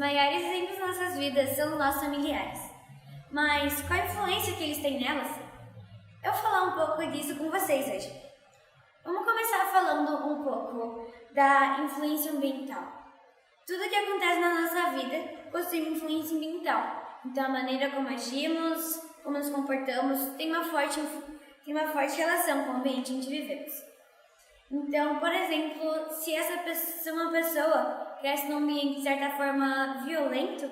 maiores exemplos das nossas vidas são os nossos familiares. Mas qual a influência que eles têm nelas? Eu vou falar um pouco disso com vocês hoje. Vamos começar falando um pouco da influência ambiental. Tudo que acontece na nossa vida possui uma influência ambiental. Então a maneira como agimos, como nos comportamos, tem uma forte relação com o ambiente em que vivemos. Então, por exemplo, se uma pessoa cresce num ambiente de certa forma violento,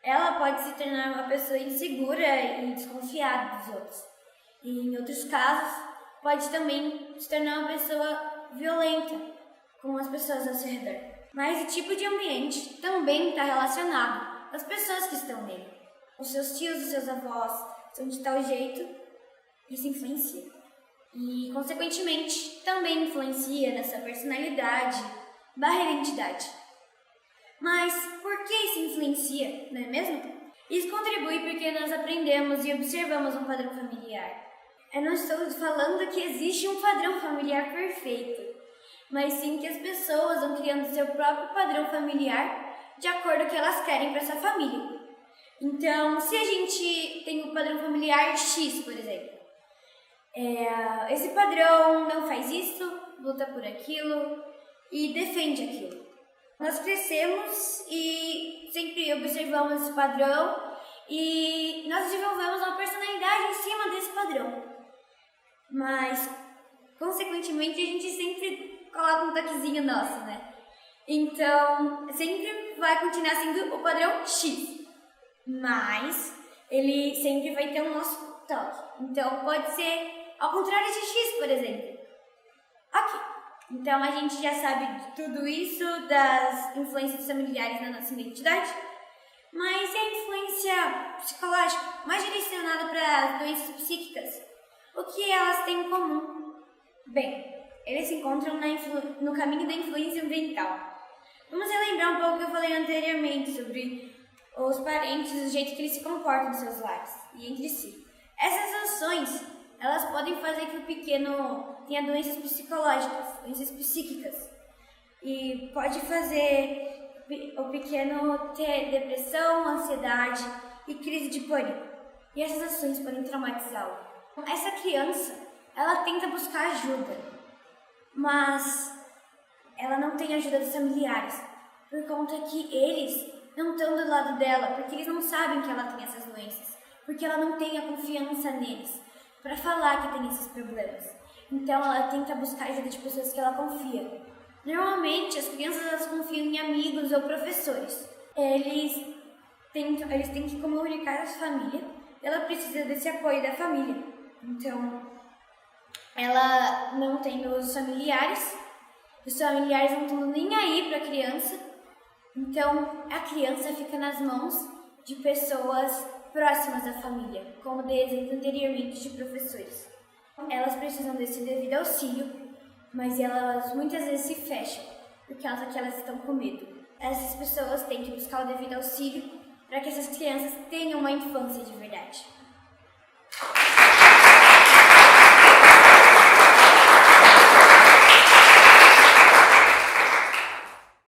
ela pode se tornar uma pessoa insegura e desconfiada dos outros. E em outros casos, pode também se tornar uma pessoa violenta com as pessoas ao seu redor. Mas o tipo de ambiente também está relacionado às pessoas que estão nele. Os seus tios, os seus avós são de tal jeito, isso influencia. E, consequentemente, também influencia nessa personalidade, identidade. Mas por que isso influencia, não é mesmo? Isso contribui porque nós aprendemos e observamos um padrão familiar. Eu não estou falando que existe um padrão familiar perfeito, mas sim que as pessoas vão criando seu próprio padrão familiar de acordo com o que elas querem para sua família. Então, se a gente tem um padrão familiar X, por exemplo, esse padrão não faz isso, luta por aquilo e defende aquilo. Nós crescemos e sempre observamos esse padrão e nós desenvolvemos uma personalidade em cima desse padrão. Mas, consequentemente, a gente sempre coloca um toquezinho nosso, né? Então, sempre vai continuar sendo o padrão X, mas ele sempre vai ter o nosso toque. Então, pode ser ao contrário de X, por exemplo. Ok. Então, a gente já sabe de tudo isso, das influências familiares na nossa identidade. Mas e a influência psicológica, mais direcionada para as doenças psíquicas? O que elas têm em comum? Bem, eles se encontram no caminho da influência ambiental. Vamos relembrar um pouco o que eu falei anteriormente sobre os parentes, o jeito que eles se comportam nos seus lares e entre si. Essas ações, elas podem fazer que o pequeno tenha doenças psicológicas, doenças psíquicas. E pode fazer o pequeno ter depressão, ansiedade e crise de pânico. E essas ações podem traumatizá-lo. Essa criança, ela tenta buscar ajuda, mas ela não tem ajuda dos familiares, por conta que eles não estão do lado dela, porque eles não sabem que ela tem essas doenças, porque ela não tem a confiança neles para falar que tem esses problemas. Então ela tenta buscar ajuda de pessoas que ela confia. Normalmente as crianças elas confiam em amigos ou professores. Eles têm que comunicar com a família, ela precisa desse apoio da família. Então, ela não tem os familiares não estão nem aí para a criança. Então, a criança fica nas mãos de pessoas próximas da família, como dei exemplo anteriormente de professores. Elas precisam desse devido auxílio, mas elas muitas vezes se fecham, por causa que elas estão com medo. Essas pessoas têm que buscar o devido auxílio para que essas crianças tenham uma infância de verdade.